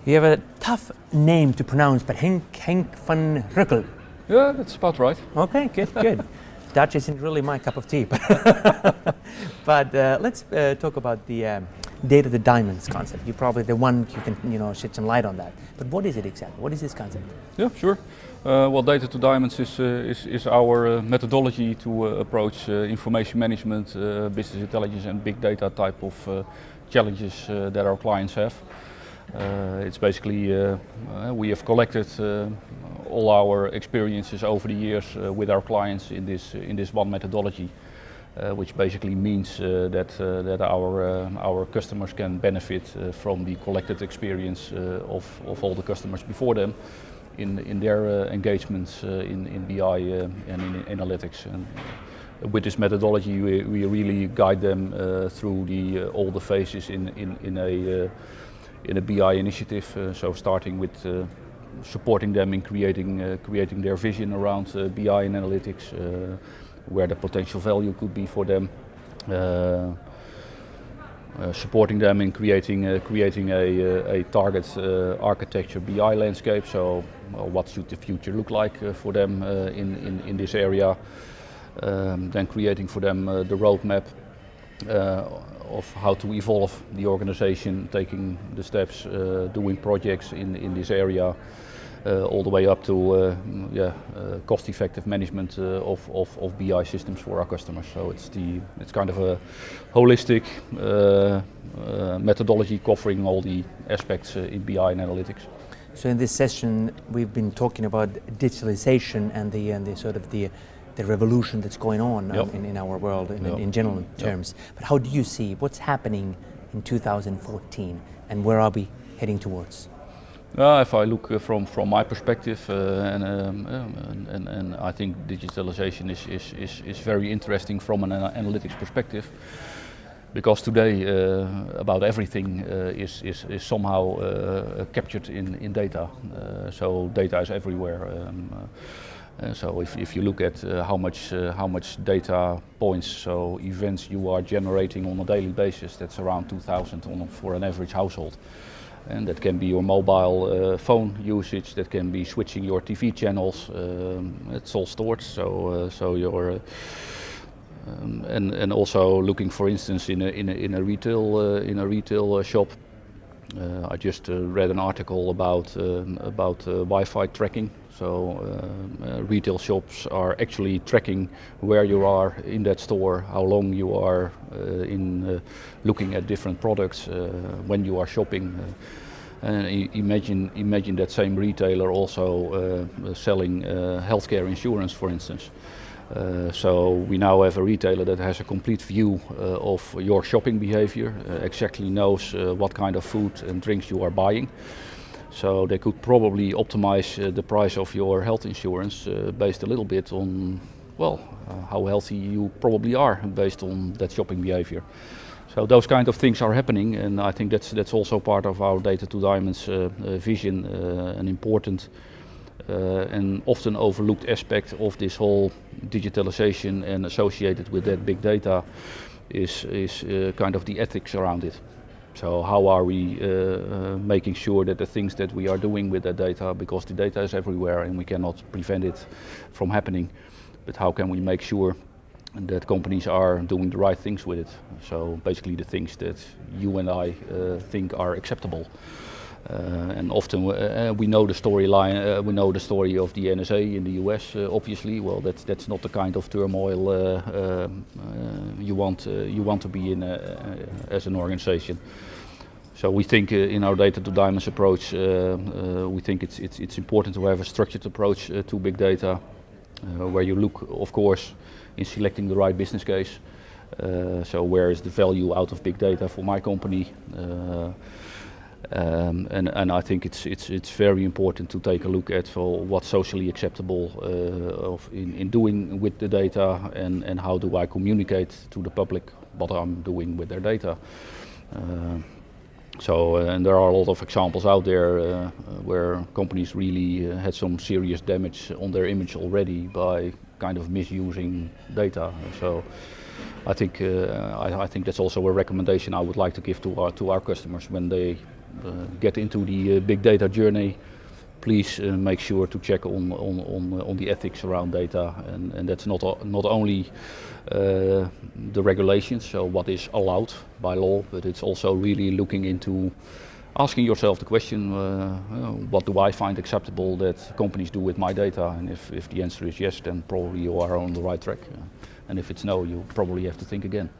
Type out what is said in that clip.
You have a tough name to pronounce, but Henk van Roekel. Yeah, that's about right. Okay, good. Dutch isn't really my cup of tea, but let's talk about the data to diamonds concept. You're probably the one who can shed some light on that. But what is it exactly? What is this concept? Yeah, sure. Well, data to diamonds is our methodology to approach information management, business intelligence, and big data type of challenges that our clients have. It's basically we have collected all our experiences over the years with our clients in this one methodology, which basically means that our customers can benefit from the collected experience of all the customers before them in their engagements in BI and in analytics. And with this methodology, we really guide them through all the phases in a BI initiative. So starting with supporting them in creating their vision around BI and analytics, where the potential value could be for them, supporting them in creating a target architecture BI landscape. So what should the future look like for them in this area? Then creating for them the roadmap of how to evolve the organization, taking the steps, doing projects in this area, all the way up to cost-effective management of BI systems for our customers. So it's kind of a holistic methodology covering all the aspects in BI and analytics. So in this session, we've been talking about digitalization and the sort of the revolution that's going on in our world in general terms. But how do you see what's happening in 2014 and where are we heading towards? If I look from my perspective, and I think digitalization is very interesting from an analytics perspective, because today about everything is somehow captured in data. So data is everywhere. So if you look at how much data points, so events you are generating on a daily basis, that's around 2,000 for an average household. And that can be your mobile phone usage, that can be switching your TV channels. It's all stored. So you're and also looking, for instance, in a retail shop. I just read an article about Wi-Fi tracking. So retail shops are actually tracking where you are in that store, how long you are looking at different products, when you are shopping. And imagine that same retailer also selling healthcare insurance, for instance. So we now have a retailer that has a complete view of your shopping behavior, exactly knows what kind of food and drinks you are buying. So they could probably optimize the price of your health insurance based a little bit on, how healthy you probably are based on that shopping behavior. So those kind of things are happening, and I think that's also part of our Data to Diamonds vision, an important and often overlooked aspect of this whole digitalization, and associated with that big data is kind of the ethics around it. So how are we making sure that the things that we are doing with that data, because the data is everywhere and we cannot prevent it from happening, but how can we make sure that companies are doing the right things with it? So basically the things that you and I think are acceptable. And often we know the storyline. We know the story of the NSA in the US. Obviously, well, that's not the kind of turmoil you want to be in as an organization. So we think in our Data to Diamonds approach, we think it's important to have a structured approach to big data, where you look, of course, in selecting the right business case. So where is the value out of big data for my company? And I think it's very important to take a look at what's socially acceptable in doing with the data, and how do I communicate to the public what I'm doing with their data. And there are a lot of examples out there where companies really had some serious damage on their image already by kind of misusing data. So I think that's also a recommendation I would like to give to our customers when they get into the big data journey, please make sure to check on the ethics around data, and that's not only the regulations, so what is allowed by law, but it's also really looking into asking yourself the question, what do I find acceptable that companies do with my data? And if the answer is yes, then probably you are on the right track. And if it's no, you probably have to think again.